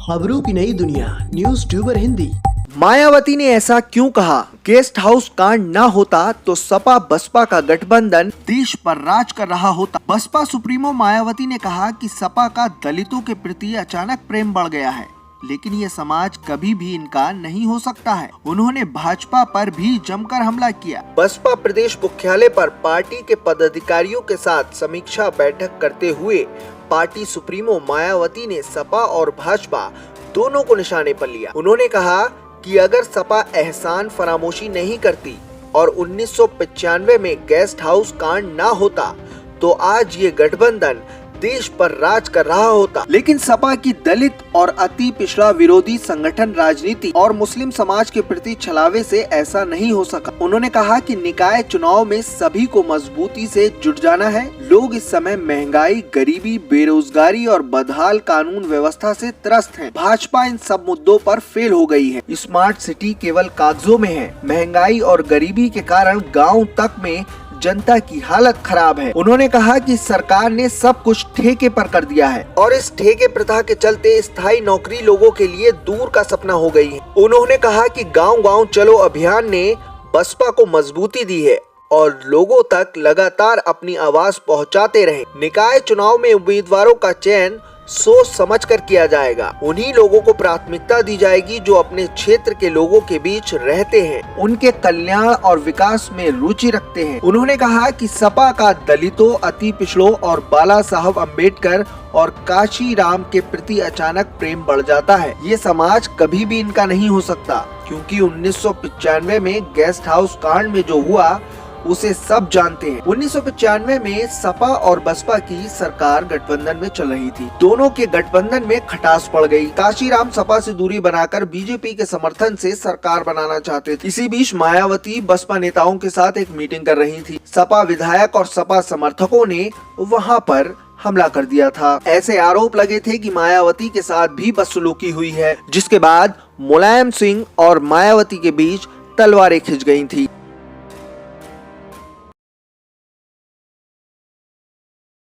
खबरों की नई दुनिया न्यूज़ ट्यूबर हिंदी। मायावती ने ऐसा क्यों कहा? गेस्ट हाउस कांड न होता तो सपा बसपा का गठबंधन देश पर राज कर रहा होता। बसपा सुप्रीमो मायावती ने कहा कि सपा का दलितों के प्रति अचानक प्रेम बढ़ गया है, लेकिन ये समाज कभी भी इनका नहीं हो सकता है। उन्होंने भाजपा पर भी जमकर हमला किया। बसपा प्रदेश मुख्यालय पर पार्टी के पदाधिकारियों के साथ समीक्षा बैठक करते हुए पार्टी सुप्रीमो मायावती ने सपा और भाजपा दोनों को निशाने पर लिया। उन्होंने कहा कि अगर सपा एहसान फरामोशी नहीं करती और 1995 में गेस्ट हाउस कांड ना होता तो आज ये गठबंधन देश पर राज कर रहा होता। लेकिन सपा की दलित और अति पिछड़ा विरोधी संगठन राजनीति और मुस्लिम समाज के प्रति छलावे से ऐसा नहीं हो सका। उन्होंने कहा कि निकाय चुनाव में सभी को मजबूती से जुट जाना है। लोग इस समय महंगाई, गरीबी, बेरोजगारी और बदहाल कानून व्यवस्था से त्रस्त हैं। भाजपा इन सब मुद्दों पर फेल हो गई है। स्मार्ट सिटी केवल कागजों में है। महंगाई और गरीबी के कारण गाँव तक में जनता की हालत खराब है। उन्होंने कहा कि सरकार ने सब कुछ ठेके पर कर दिया है और इस ठेके प्रथा के चलते स्थायी नौकरी लोगों के लिए दूर का सपना हो गई है। उन्होंने कहा कि गांव-गांव चलो अभियान ने बसपा को मजबूती दी है और लोगों तक लगातार अपनी आवाज पहुंचाते रहे। निकाय चुनाव में उम्मीदवारों का चयन सोच समझ कर किया जाएगा। उन्हीं लोगों को प्राथमिकता दी जाएगी जो अपने क्षेत्र के लोगों के बीच रहते हैं, उनके कल्याण और विकास में रुचि रखते हैं। उन्होंने कहा कि सपा का दलितों, अति पिछड़ों और बाला साहब अम्बेडकर और काशी राम के प्रति अचानक प्रेम बढ़ जाता है। ये समाज कभी भी इनका नहीं हो सकता, क्योंकि 1995 में गेस्ट हाउस कांड में जो हुआ उसे सब जानते हैं। 1995 में सपा और बसपा की सरकार गठबंधन में चल रही थी। दोनों के गठबंधन में खटास पड़ गई। काशीराम सपा से दूरी बनाकर बीजेपी के समर्थन से सरकार बनाना चाहते थे। इसी बीच मायावती बसपा नेताओं के साथ एक मीटिंग कर रही थी। सपा विधायक और सपा समर्थकों ने वहां पर हमला कर दिया था। ऐसे आरोप लगे थे कि मायावती के साथ भी बदसलूकी हुई है, जिसके बाद मुलायम सिंह और मायावती के बीच तलवारें खिंच गई थी।